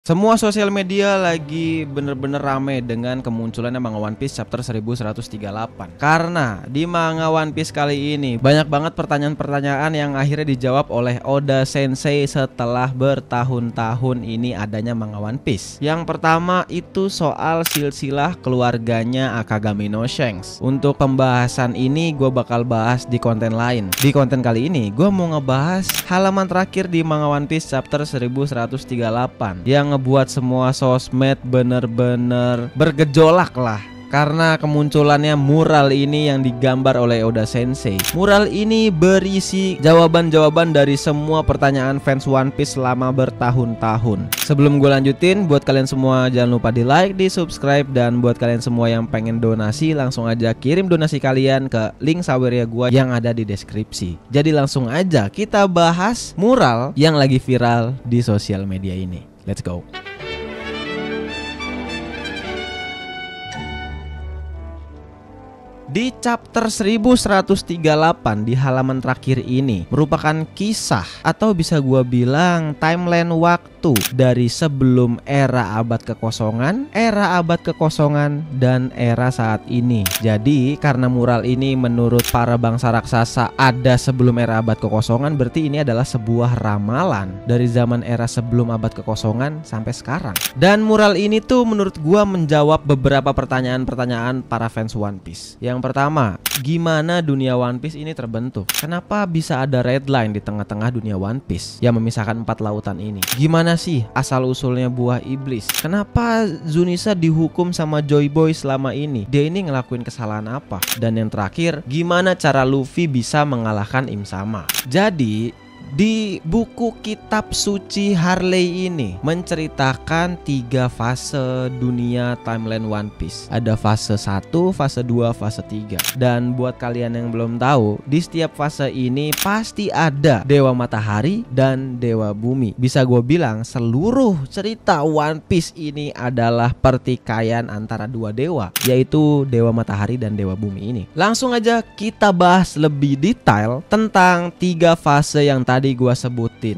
Semua sosial media lagi bener-bener rame dengan kemunculannya manga One Piece chapter 1138. Karena di manga One Piece kali ini banyak banget pertanyaan-pertanyaan yang akhirnya dijawab oleh Oda Sensei setelah bertahun-tahun ini adanya manga One Piece. Yang pertama itu soal silsilah keluarganya Akagami no Shanks. Untuk pembahasan ini gue bakal bahas di konten lain. Di konten kali ini gue mau ngebahas halaman terakhir di manga One Piece chapter 1138 yang ngebuat semua sosmed bener-bener bergejolak lah karena kemunculannya mural ini yang digambar oleh Oda Sensei. Mural ini berisi jawaban-jawaban dari semua pertanyaan fans One Piece selama bertahun-tahun. Sebelum gue lanjutin, buat kalian semua jangan lupa di like, di subscribe, dan buat kalian semua yang pengen donasi langsung aja kirim donasi kalian ke link Saweria gue yang ada di deskripsi. Jadi langsung aja kita bahas mural yang lagi viral di sosial media ini. Let's go. Di chapter 1138 di halaman terakhir ini merupakan kisah atau bisa gua bilang timeline waktu dari sebelum era abad kekosongan, era abad kekosongan, dan era saat ini. Jadi karena mural ini menurut para bangsa raksasa ada sebelum era abad kekosongan, berarti ini adalah sebuah ramalan dari zaman era sebelum abad kekosongan sampai sekarang. Dan mural ini tuh menurut gua menjawab beberapa pertanyaan-pertanyaan para fans One Piece. Yang pertama, gimana dunia One Piece ini terbentuk? Kenapa bisa ada red line di tengah-tengah dunia One Piece yang memisahkan 4 lautan ini? Gimana sih asal-usulnya buah iblis? Kenapa Zunisa dihukum sama Joy Boy selama ini? Dia ini ngelakuin kesalahan apa? Dan yang terakhir, gimana cara Luffy bisa mengalahkan Im Sama? Jadi di buku kitab suci Harley ini menceritakan 3 fase dunia timeline One Piece. Ada fase 1, fase 2, fase 3. Dan buat kalian yang belum tahu, di setiap fase ini pasti ada Dewa Matahari dan Dewa Bumi. Bisa gue bilang seluruh cerita One Piece ini adalah pertikaian antara 2 dewa, yaitu Dewa Matahari dan Dewa Bumi ini. Langsung aja kita bahas lebih detail tentang 3 fase yang tadi gua sebutin.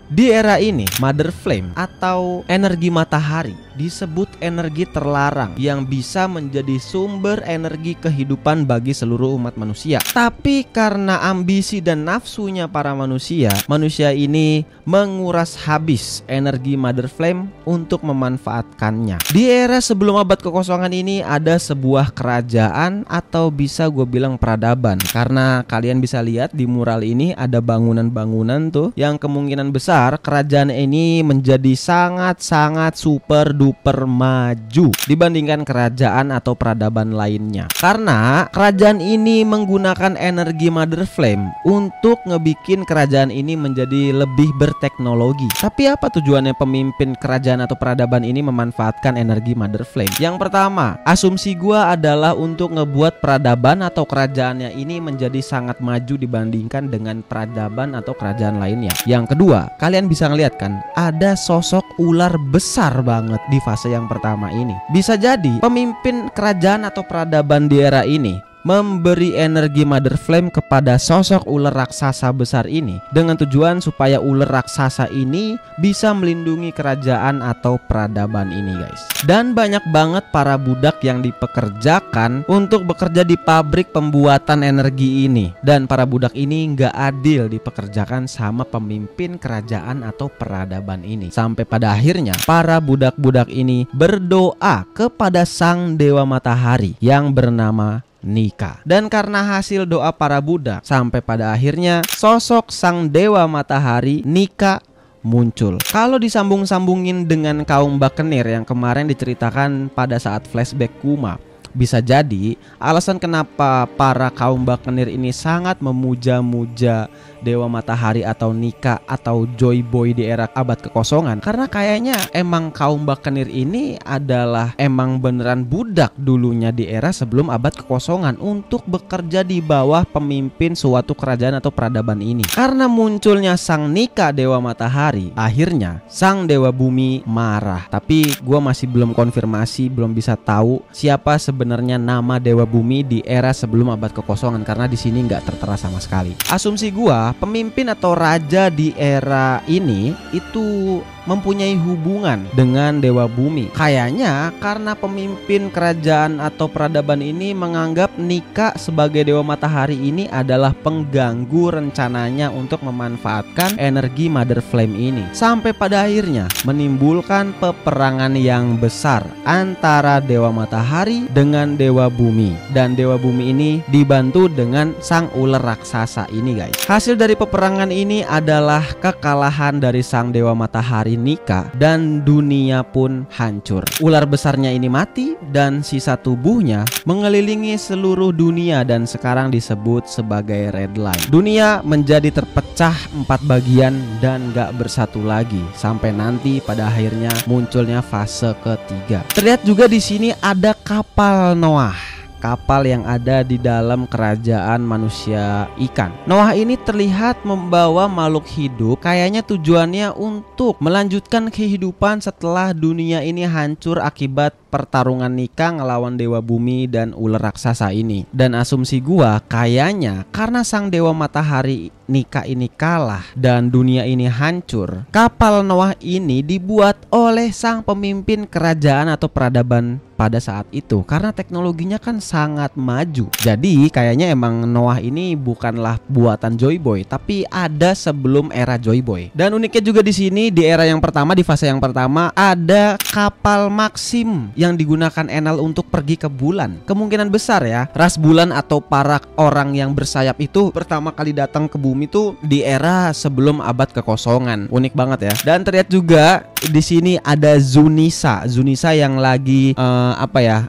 Di era ini, Mother Flame atau energi matahari disebut energi terlarang yang bisa menjadi sumber energi kehidupan bagi seluruh umat manusia. Tapi karena ambisi dan nafsunya para manusia, manusia ini menguras habis energi Mother Flame untuk memanfaatkannya. Di era sebelum abad kekosongan ini ada sebuah kerajaan atau bisa gue bilang peradaban. Karena kalian bisa lihat di mural ini ada bangunan-bangunan tuh yang kemungkinan besar kerajaan ini menjadi sangat-sangat super duper maju dibandingkan kerajaan atau peradaban lainnya. Karena kerajaan ini menggunakan energi Mother Flame untuk ngebikin kerajaan ini menjadi lebih berteknologi. Tapi apa tujuannya pemimpin kerajaan atau peradaban ini memanfaatkan energi Mother Flame? Yang pertama, asumsi gua adalah untuk ngebuat peradaban atau kerajaannya ini menjadi sangat maju dibandingkan dengan peradaban atau kerajaan lainnya. Yang kedua, kalian bisa ngeliat kan ada sosok ular besar banget di fase yang pertama ini. Bisa jadi pemimpin kerajaan atau peradaban di era ini memberi energi Mother Flame kepada sosok ular raksasa besar ini dengan tujuan supaya ular raksasa ini bisa melindungi kerajaan atau peradaban ini, guys. Dan banyak banget para budak yang dipekerjakan untuk bekerja di pabrik pembuatan energi ini. Dan para budak ini nggak adil dipekerjakan sama pemimpin kerajaan atau peradaban ini. Sampai pada akhirnya para budak-budak ini berdoa kepada sang Dewa Matahari yang bernama Nika. Dan karena hasil doa para budak, sampai pada akhirnya sosok sang Dewa Matahari Nika muncul. Kalau disambung-sambungin dengan kaum Buccaneer yang kemarin diceritakan pada saat flashback Kuma, bisa jadi alasan kenapa para kaum Buccaneer ini sangat memuja-muja Dewa Matahari atau Nika atau Joy Boy di era abad kekosongan, karena kayaknya emang kaum Buccaneer ini adalah emang beneran budak dulunya di era sebelum abad kekosongan untuk bekerja di bawah pemimpin suatu kerajaan atau peradaban ini. Karena munculnya sang Nika Dewa Matahari, akhirnya sang Dewa Bumi marah. Tapi gua masih belum konfirmasi, belum bisa tahu siapa sebenarnya nama Dewa Bumi di era sebelum abad kekosongan karena di sini nggak tertera sama sekali. Asumsi gua pemimpin atau raja di era ini itu mempunyai hubungan dengan dewa bumi. Kayaknya karena pemimpin kerajaan atau peradaban ini menganggap Nika sebagai dewa matahari ini adalah pengganggu rencananya untuk memanfaatkan energi Mother Flame ini, sampai pada akhirnya menimbulkan peperangan yang besar antara dewa matahari dengan dewa bumi. Dan dewa bumi ini dibantu dengan sang ular raksasa ini, guys. Hasil dari peperangan ini adalah kekalahan dari sang dewa matahari Nika, dan dunia pun hancur. Ular besarnya ini mati dan sisa tubuhnya mengelilingi seluruh dunia dan sekarang disebut sebagai Red Line. Dunia menjadi terpecah 4 bagian dan gak bersatu lagi sampai nanti pada akhirnya munculnya fase ketiga. Terlihat juga di sini ada kapal Noah. Kapal yang ada di dalam kerajaan manusia ikan. Noah ini terlihat membawa makhluk hidup, kayaknya tujuannya untuk melanjutkan kehidupan setelah dunia ini hancur akibat pertarungan Nika ngelawan dewa bumi dan ular raksasa ini. Dan asumsi gua kayaknya karena sang dewa matahari Nika ini kalah dan dunia ini hancur, kapal Noah ini dibuat oleh sang pemimpin kerajaan atau peradaban pada saat itu, karena teknologinya kan sangat maju. Jadi kayaknya emang Noah ini bukanlah buatan Joy Boy, tapi ada sebelum era Joy Boy. Dan uniknya juga di sini di era yang pertama, di fase yang pertama, ada kapal Maxim yang digunakan Enel untuk pergi ke bulan. Kemungkinan besar ya, ras bulan atau para orang yang bersayap itu pertama kali datang ke bumi tuh di era sebelum abad kekosongan. Unik banget ya. Dan terlihat juga di sini ada Zunisa. Zunisa yang lagi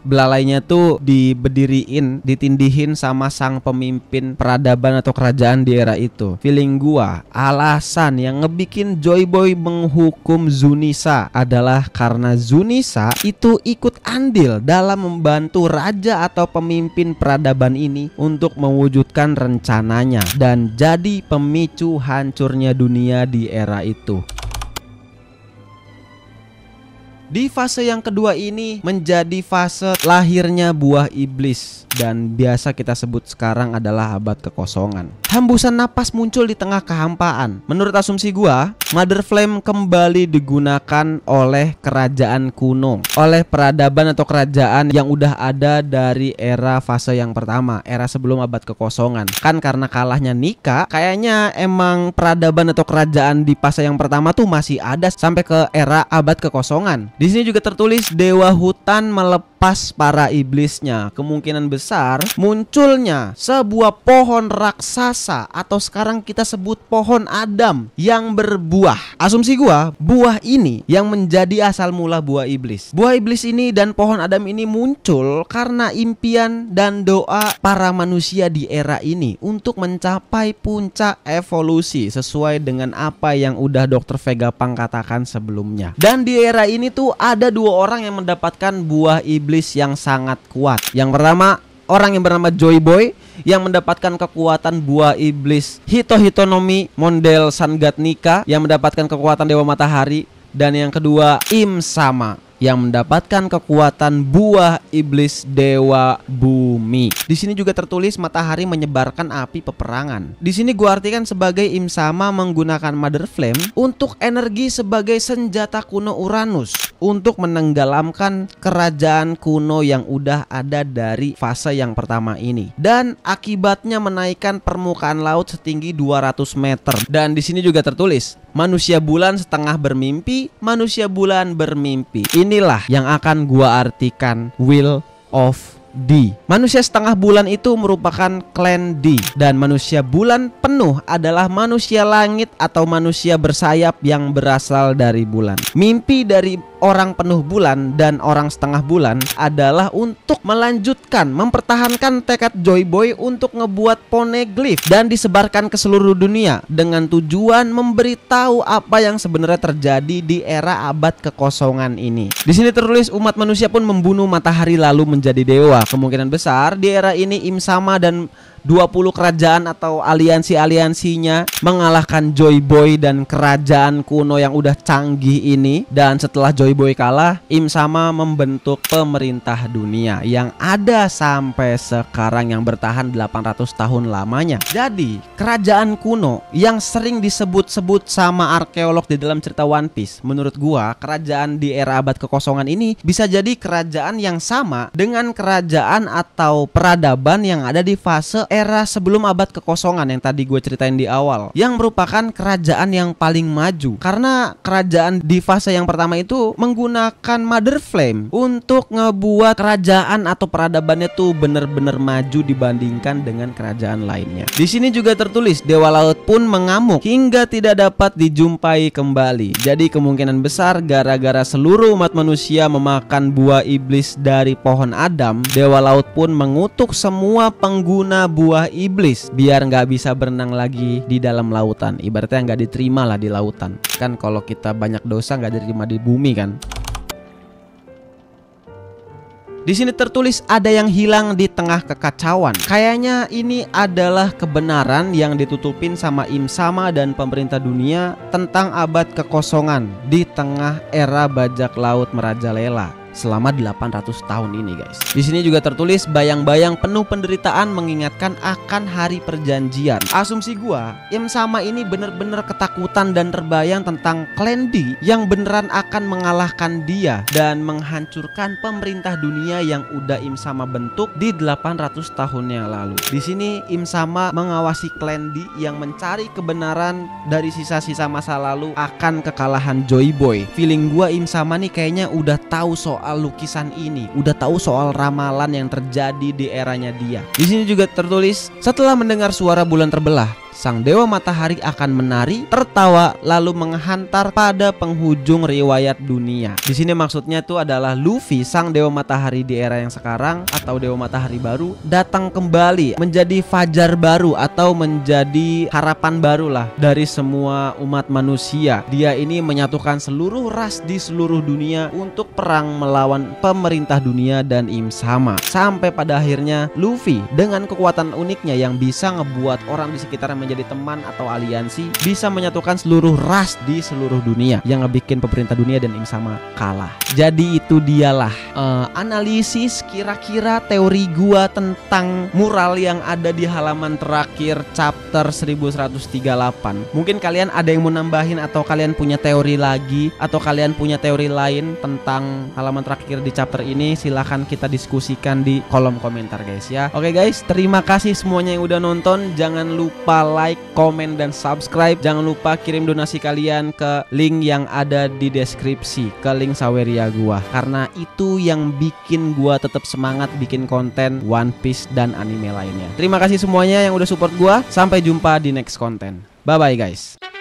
belalainya tuh diberdiriin, ditindihin sama sang pemimpin peradaban atau kerajaan di era itu. Feeling gua alasan yang ngebikin Joy Boy menghukum Zunisa adalah karena Zunisa itu ikut andil dalam membantu raja atau pemimpin peradaban ini untuk mewujudkan rencananya dan jadi pemicu hancurnya dunia di era itu. Di fase yang kedua ini menjadi fase lahirnya buah iblis, dan biasa kita sebut sekarang adalah abad kekosongan. Hembusan napas muncul di tengah kehampaan. Menurut asumsi gua, Mother Flame kembali digunakan oleh kerajaan kuno, oleh peradaban atau kerajaan yang udah ada dari era fase yang pertama, era sebelum abad kekosongan. Kan karena kalahnya Nika, kayaknya emang peradaban atau kerajaan di fase yang pertama tuh masih ada sampai ke era abad kekosongan. Di sini juga tertulis dewa hutan melepas para iblisnya. Kemungkinan besar munculnya sebuah pohon raksasa atau sekarang kita sebut pohon Adam yang berbuah. Asumsi gua, buah ini yang menjadi asal mula buah iblis. Buah iblis ini dan pohon Adam ini muncul karena impian dan doa para manusia di era ini untuk mencapai puncak evolusi sesuai dengan apa yang udah Dr. Vegapunk katakan sebelumnya. Dan di era ini tuh ada 2 orang yang mendapatkan buah iblis yang sangat kuat. Yang pertama, orang yang bernama Joy Boy yang mendapatkan kekuatan buah iblis Hitohitonomi model Sun God Nika yang mendapatkan kekuatan dewa matahari. Dan yang kedua, Im Sama yang mendapatkan kekuatan buah iblis dewa bumi. Di sini juga tertulis matahari menyebarkan api peperangan. Di sini gua artikan sebagai Im Sama menggunakan Mother Flame untuk energi sebagai senjata kuno Uranus untuk menenggelamkan kerajaan kuno yang udah ada dari fase yang pertama ini, dan akibatnya menaikkan permukaan laut setinggi 200 meter. Dan di sini juga tertulis manusia bulan setengah bermimpi, manusia bulan bermimpi. Inilah yang akan gua artikan Will of D. Manusia setengah bulan itu merupakan klan D, dan manusia bulan penuh adalah manusia langit atau manusia bersayap yang berasal dari bulan. Mimpi dari orang penuh bulan dan orang setengah bulan adalah untuk melanjutkan, mempertahankan tekad Joy Boy untuk ngebuat poneglyph dan disebarkan ke seluruh dunia dengan tujuan memberitahu apa yang sebenarnya terjadi di era abad kekosongan ini. Di sini tertulis umat manusia pun membunuh matahari lalu menjadi dewa. Kemungkinan besar di era ini Im Sama dan 20 kerajaan atau aliansi-aliansinya mengalahkan Joy Boy dan kerajaan kuno yang udah canggih ini. Dan setelah Joy Boy kalah, Im Sama membentuk pemerintah dunia yang ada sampai sekarang, yang bertahan 800 tahun lamanya. Jadi kerajaan kuno yang sering disebut-sebut sama arkeolog di dalam cerita One Piece, menurut gua kerajaan di era abad kekosongan ini bisa jadi kerajaan yang sama dengan kerajaan atau peradaban yang ada di fase era sebelum abad kekosongan yang tadi gue ceritain di awal, yang merupakan kerajaan yang paling maju. Karena kerajaan di fase yang pertama itu menggunakan Mother Flame untuk ngebuat kerajaan atau peradabannya tuh bener-bener maju dibandingkan dengan kerajaan lainnya. Di sini juga tertulis Dewa Laut pun mengamuk hingga tidak dapat dijumpai kembali. Jadi kemungkinan besar gara-gara seluruh umat manusia memakan buah iblis dari pohon Adam, Dewa Laut pun mengutuk semua pengguna buah iblis biar nggak bisa berenang lagi di dalam lautan. Ibaratnya nggak diterima lah di lautan. Kan kalau kita banyak dosa nggak diterima di bumi kan. Di sini tertulis ada yang hilang di tengah kekacauan. Kayaknya ini adalah kebenaran yang ditutupin sama Im Sama dan pemerintah dunia tentang abad kekosongan di tengah era bajak laut merajalela selama 800 tahun ini, guys. Di sini juga tertulis bayang-bayang penuh penderitaan mengingatkan akan hari perjanjian. Asumsi gua, Im Sama ini bener-bener ketakutan dan terbayang tentang Clan D yang beneran akan mengalahkan dia dan menghancurkan pemerintah dunia yang udah Im Sama bentuk di 800 tahun yang lalu. Di sini Im Sama mengawasi Clan D yang mencari kebenaran dari sisa-sisa masa lalu akan kekalahan Joy Boy. Feeling gua Im Sama nih kayaknya udah tahu soal lukisan ini, udah tahu soal ramalan yang terjadi di eranya dia. Di sini juga tertulis setelah mendengar suara bulan terbelah, sang dewa matahari akan menari, tertawa, lalu menghantar pada penghujung riwayat dunia. Di sini maksudnya itu adalah Luffy, sang dewa matahari di era yang sekarang atau dewa matahari baru, datang kembali menjadi fajar baru atau menjadi harapan baru lah dari semua umat manusia. Dia ini menyatukan seluruh ras di seluruh dunia untuk perang melawan pemerintah dunia dan Im Sama. Sampai pada akhirnya Luffy dengan kekuatan uniknya yang bisa ngebuat orang di sekitarnya menjadi teman atau aliansi, bisa menyatukan seluruh ras di seluruh dunia yang ngebikin pemerintah dunia dan Im Sama kalah. Jadi itu dialah analisis kira-kira teori gua tentang mural yang ada di halaman terakhir chapter 1138. Mungkin kalian ada yang mau nambahin atau kalian punya teori lagi atau kalian punya teori lain tentang halaman terakhir di chapter ini, silahkan kita diskusikan di kolom komentar, guys ya. Oke guys, terima kasih semuanya yang udah nonton. Jangan lupa like, komen, dan subscribe. Jangan lupa kirim donasi kalian ke link yang ada di deskripsi, ke link Saweria gua, karena itu yang bikin gua tetap semangat bikin konten One Piece dan anime lainnya. Terima kasih semuanya yang udah support gua. Sampai jumpa di next konten. Bye bye guys.